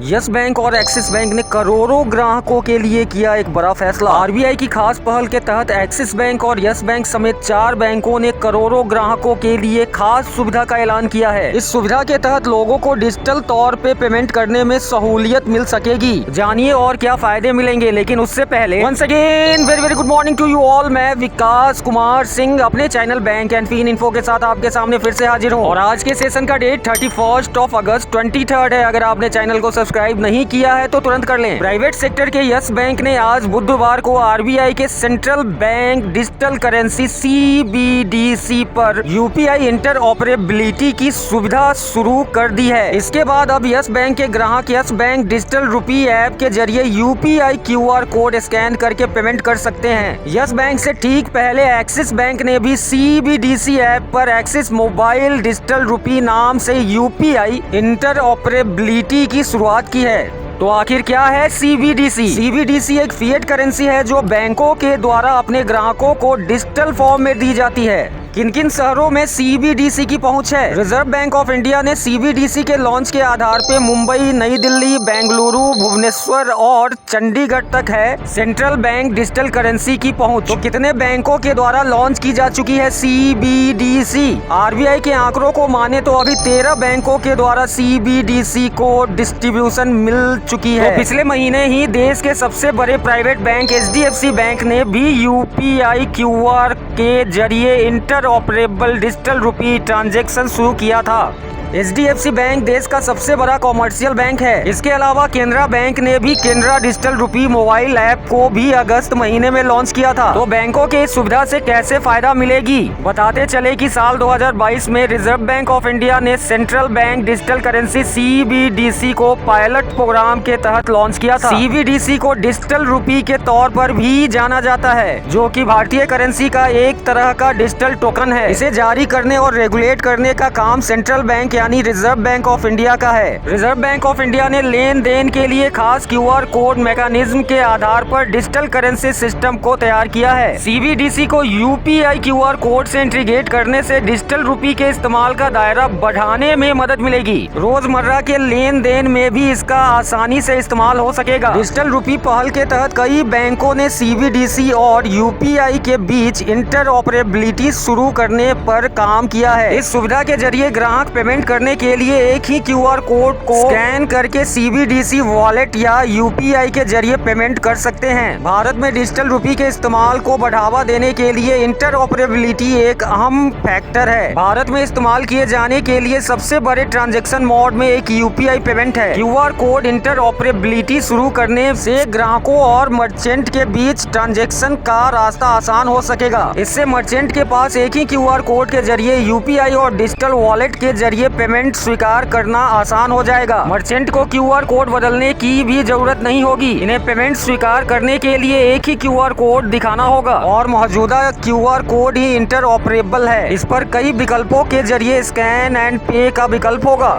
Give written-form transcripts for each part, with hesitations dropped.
Yes bank और axis bank ने करोड़ों ग्राहकों के लिए किया एक बड़ा फैसला। आरबीआई की खास पहल के तहत एक्सिस बैंक और यस बैंक समेत 4 बैंकों ने करोड़ों ग्राहकों के लिए खास सुविधा का ऐलान किया है। इस सुविधा के तहत लोगों को डिजिटल तौर पे पेमेंट करने में सहूलियत मिल सकेगी। जानिए और क्या फायदे मिलेंगे, लेकिन उससे पहले once again very very good morning to you all. मैं विकास कुमार सिंह अपने channel Bank and Fin Info के साथ आपके सामने फिर से हाजिर हूँ। और आज के सेशन का डेट 31 अगस्त 23 है। अगर आपने चैनल को सब्सक्राइब नहीं किया है तो तुरंत कर लें। प्राइवेट सेक्टर के यस बैंक ने आज बुधवार को आरबीआई के central bank digital currency CBDC पर यूपीआई इंटर ऑपरेबिलिटी की सुविधा शुरू कर दी है। इसके बाद अब यस बैंक के ग्राहक yes bank digital rupee app के जरिए यूपीआई क्यूआर कोड स्कैन करके पेमेंट कर सकते हैं। यस बैंक से ठीक पहले एक्सिस बैंक ने भी सीबीडीसी ऐप पर एक्सिस मोबाइल डिजिटल रुपी नाम से यूपीआई इंटर ऑपरेबिलिटी की शुरुआत की है। तो आखिर क्या है सीबीडीसी? सीबीडीसी एक फिएट करेंसी है जो बैंकों के द्वारा अपने ग्राहकों को डिजिटल फॉर्म में दी जाती है। किन किन शहरों में सीबीडीसी की पहुंच है? रिजर्व बैंक ऑफ इंडिया ने सीबीडीसी के लॉन्च के आधार पे मुंबई, नई दिल्ली, बेंगलुरु, भुवनेश्वर और चंडीगढ़ तक है सेंट्रल बैंक डिजिटल करेंसी की पहुंच। तो कितने बैंकों के द्वारा लॉन्च की जा चुकी है सीबीडीसी? आरबीआई के आंकड़ों को माने तो अभी 13 बैंकों के द्वारा सीबीडीसी को डिस्ट्रीब्यूशन मिल चुकी है। तो पिछले महीने ही देश के सबसे बड़े प्राइवेट बैंक एचडीएफसी बैंक ने भी यूपीआई क्यूआर के जरिए inter operable digital rupee transaction शुरू किया था। एचडीएफसी बैंक देश का सबसे बड़ा कॉमर्शियल बैंक है। इसके अलावा केनरा बैंक ने भी Canara digital rupee mobile app को भी अगस्त महीने में लॉन्च किया था। तो बैंकों के इस सुविधा से कैसे फायदा मिलेगी, बताते चले कि साल 2022 में रिजर्व बैंक ऑफ इंडिया ने central bank digital currency CBDC को पायलट प्रोग्राम के तहत लॉन्च किया था। सीबीडीसी को डिजिटल रुपी के तौर पर भी जाना जाता है, जो कि भारतीय करेंसी का एक तरह का डिजिटल टोकन है। इसे जारी करने और रेगुलेट करने का काम सेंट्रल बैंक यानी रिजर्व बैंक ऑफ इंडिया का है। रिजर्व बैंक ऑफ इंडिया ने लेन देन के लिए खास क्यूआर कोड मैकेनिज्म के आधार पर डिजिटल करेंसी सिस्टम को तैयार किया है। सीबीडीसी को यूपीआई क्यूआर कोड से इंटीग्रेट करने से डिजिटल रुपी के इस्तेमाल का दायरा बढ़ाने में मदद मिलेगी। रोजमर्रा के लेन देन में भी इसका आसानी से इस्तेमाल हो सकेगा। डिजिटल रुपी पहल के तहत कई बैंकों ने सीबीडीसी और यूपीआई के बीच इंटर ऑपरेबिलिटी शुरू करने पर काम किया है। इस सुविधा के जरिए ग्राहक पेमेंट करने के लिए एक ही क्यूआर कोड को स्कैन करके सीबीडीसी वॉलेट या यूपीआई के जरिए पेमेंट कर सकते हैं। भारत में डिजिटल रुपी के इस्तेमाल को बढ़ावा देने के लिए इंटर ऑपरेबिलिटी एक अहम फैक्टर है। भारत में इस्तेमाल किए जाने के लिए सबसे बड़े ट्रांजैक्शन मोड में एक यूपीआई पेमेंट है। क्यूआर कोड इंटर ऑपरेबिलिटी शुरू करने से ग्राहकों और मर्चेंट के बीच ट्रांजैक्शन का रास्ता आसान हो सकेगा। इससे मर्चेंट के पास एक ही क्यूआर कोड के जरिए यूपीआई और डिजिटल वॉलेट के जरिए पेमेंट स्वीकार करना आसान हो जाएगा। मर्चेंट को क्यूआर कोड बदलने की भी जरूरत नहीं होगी। इन्हें पेमेंट स्वीकार करने के लिए एक ही क्यूआर कोड दिखाना होगा और मौजूदा क्यूआर कोड ही इंटर ऑपरेबल है। इस पर कई विकल्पों के जरिए स्कैन एंड पे का विकल्प होगा।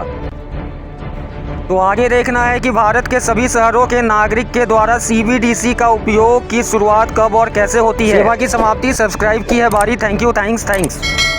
तो आगे देखना है कि भारत के सभी शहरों के नागरिक के द्वारा सीबीडीसी का उपयोग की शुरुआत कब और कैसे होती है। सेवा की समाप्ति सब्सक्राइब की है बारी। Thank you, thanks.